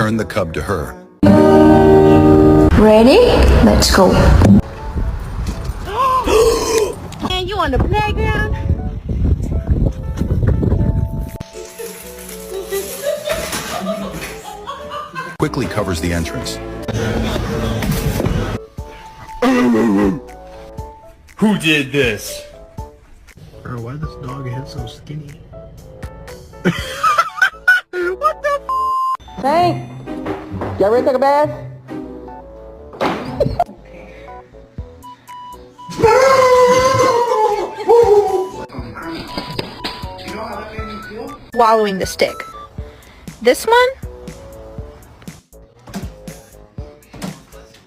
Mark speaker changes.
Speaker 1: returned the cub to her.
Speaker 2: Ready? Let's go.
Speaker 3: And you on the playground?
Speaker 1: Quickly covers the entrance.
Speaker 4: Who did this?
Speaker 5: Bro, why this dog head so skinny?
Speaker 6: Tank! Y'all ready to take a bath?
Speaker 3: Wallowing the stick. This one